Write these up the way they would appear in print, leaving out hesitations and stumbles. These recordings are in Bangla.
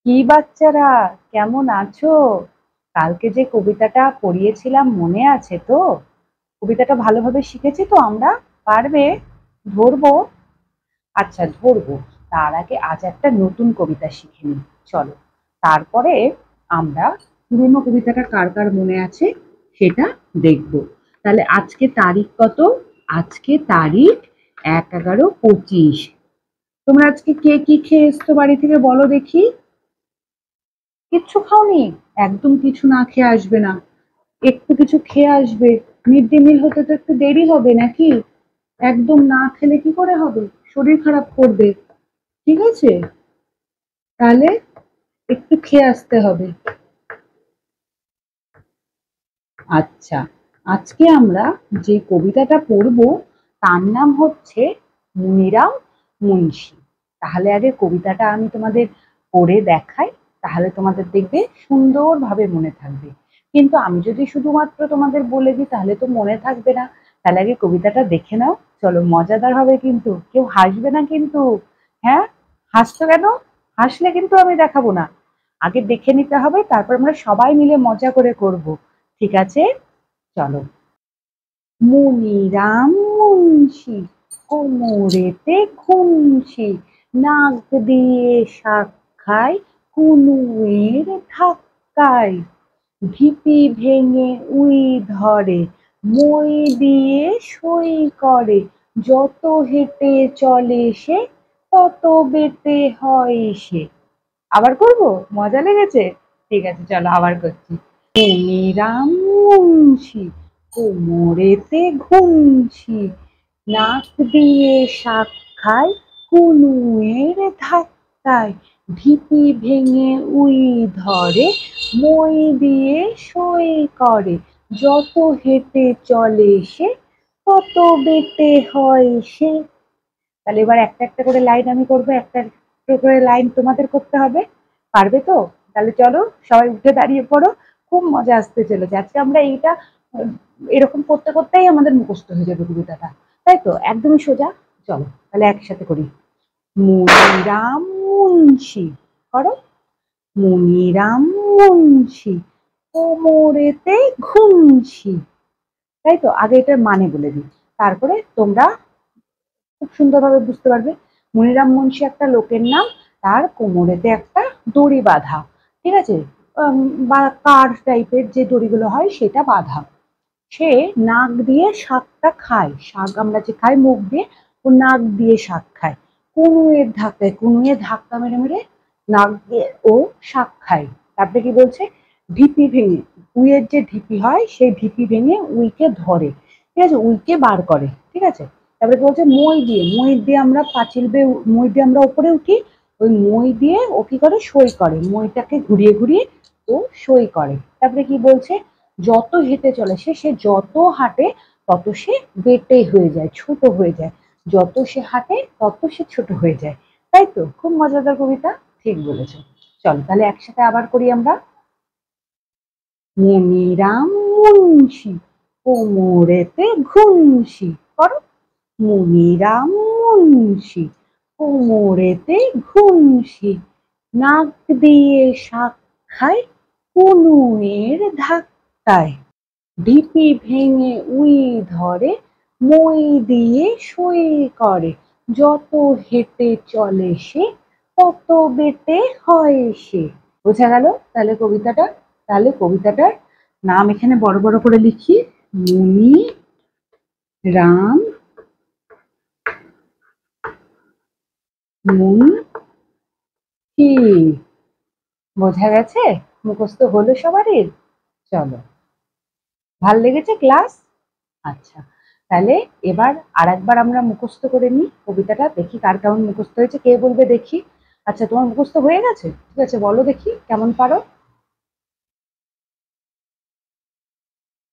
কি বাচ্চারা, কেমন আছো? কালকে যে কবিতাটা পড়িয়েছিলাম মনে আছে তো? কবিতাটা ভালোভাবে শিখেছি তো আমরা? পারবে? ধরবো? আচ্ছা ধরবো। তার আগে আজ একটা নতুন কবিতা শিখে নিই। চলো। তারপরে আমরা পুরোনো কবিতাটা কার কার মনে আছে সেটা দেখবো। তাহলে আজকে তারিখ কত? আজকে তারিখ ১/১১/২৫। তোমরা আজকে কে কি খেয়ে এসছো বাড়ি থেকে বলো দেখি। কিচ্ছু খাওনি? একদম কিছু না খেয়ে আসবে না, একটু কিছু খেয়ে আসবে। মিড ডে মিল হতে তো একটু দেরি হবে নাকি? একদম না খেলে কি করে হবে? শরীর খারাপ করবে। ঠিক আছে? তাহলে একটু খেয়ে আসতে হবে। আচ্ছা, আজকে আমরা যে কবিতাটা পড়বো তার নাম হচ্ছে মনিরাম মুন্সী। তাহলে আগে কবিতাটা আমি তোমাদের পড়ে দেখাই, তাহলে তোমাদের দেখবে সুন্দরভাবে মনে থাকবে। কিন্তু আমি যদি শুধুমাত্র তোমাদের বলে দিই তাহলে তো মনে থাকবে না। তাহলে আগে কবিতাটা দেখে নাও। চলো, মজাদার হবে কিন্তু, কেউ হাসবে না কিন্তু। হ্যাঁ, হাসছো কেন? হাসলে কিন্তু আমি দেখাবো না। আগে দেখে নিতে হবে, তারপর আমরা সবাই মিলে মজা করে করব। ঠিক আছে? চলো। মনিরাম মুন্সি কোমরেতে খুনসি, নাক দিয়ে শাক খায় কুনুয়ের ধাক্কায়, ঢিপি ভেঙে উই ধরে, মই দিয়ে সই করে, যত হেঁটে চলে সে তত বেটে হয় সে। আবার করব? মজা লেগেছে? ঠিক আছে, চলো আবার করছি। মনিরাম মুন্সি কোমরেতে ঘুমছি, নাক দিয়ে শাক খায় কুনুয়ের ধাক্কায়, ঢিপি ভেঙে উই ধরে, মই দিয়ে সই করে, যত হেঁটে চলে সে তত বেটে হয় সে। তাহলে এবার একটা একটা করে লাইন আমি করবো, একটা একটা করে লাইন তোমাদের করতে হবে। পারবে তো? তাহলে চলো, সবাই উঠে দাঁড়িয়ে পড়ো। খুব মজা আসতে চলেছে আজকে। আমরা এইটা এরকম করতে করতেই আমাদের মুখস্থ হয়ে যাবে কবিতাটা, তাই তো? একদমই সোজা। চলো তাহলে একসাথে করি। মনিরাম মুন্সি, করো। মনিরাম মুন্সি কোমরেতে ঘুমছি। তাই তো? আগে এটার মানে বলে দিই, তারপরে তোমরা খুব সুন্দরভাবে বুঝতে পারবে। মনিরাম মুন্সী একটা লোকের নাম, তার কোমরেতে একটা দড়ি বাঁধা। ঠিক আছে? বা কার টাইপের যে দড়িগুলো হয় সেটা বাঁধা। সে নাক দিয়ে শাকটা খায়, শাক আমরা যে খাই মুখ দিয়ে, ও নাক দিয়ে শাক খায়। কুনুয়ের ধাক্কায়, কুনুয়ে ধাক্কা মেরে মেরে নাক দিয়ে ও শাক খায়। তারপরে কি বলছে? ঢিপি ভেঙে, উইয়ের যে ঢিপি হয় সেই ঢিপি ভেঙে উইকে ধরে। ঠিক আছে? উইকে বার করে। ঠিক আছে? তারপরে কি বলছে? মই দিয়ে, মই দিয়ে আমরা পাঁচিল বেয়ে, মই দিয়ে আমরা উপরে উঠি। ওই মই দিয়ে ও কি করে? সই করে। মইটাকে ঘুরিয়ে ঘুরিয়ে ও সই করে। তারপরে কি বলছে? যত হেঁটে চলে সে, সে যত হাঁটে তত সে বেটে হয়ে যায়, ছোট হয়ে যায়। যত সে হাঁটে তত সে ছোট হয়ে যায়। তাই তো? খুব মজাদার কবিতা। ঠিক বলেছো। চলো তাহলে একসাথে আবার করি আমরা। মনিরাম মুন্সি কোমরেতে ঘুমসি, করো। মনিরাম মুন্সি কোমরেতে ঘুমসি, নাক দিয়ে শাক খায় কুনুয়ের ধাক্কায়, ঢিপি ভেঙে উই ধরে, মই দিয়ে সই করে, যত হেঁটে চলে সে তত বেটে হয় সে। বোঝা গেল তাহলে কবিতাটা? তাহলে কবিতাটার নাম এখানে বড় বড় করে লিখি, মনি রাম মুন্সি। বোঝা গেছে? মুখস্থ হলো সবারই? চলো, ভাল লেগেছে ক্লাস? আচ্ছা, তাহলে এবার আরেকবার আমরা মুখস্থ করে নিই কবিতাটা, দেখি কার কেমন মুখস্থ হয়েছে, কে বলবে দেখি। আচ্ছা, তোমার মুখস্থ হয়ে গেছে? ঠিক আছে, বলো দেখি কেমন পারো।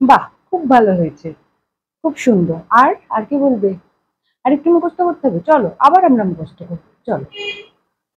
বাহ, খুব ভালো হয়েছে, খুব সুন্দর। আর আর কি বলবে? আর একটু মুখস্থ করতে হবে, চলো আবার আমরা মুখস্থ করবো, চলো।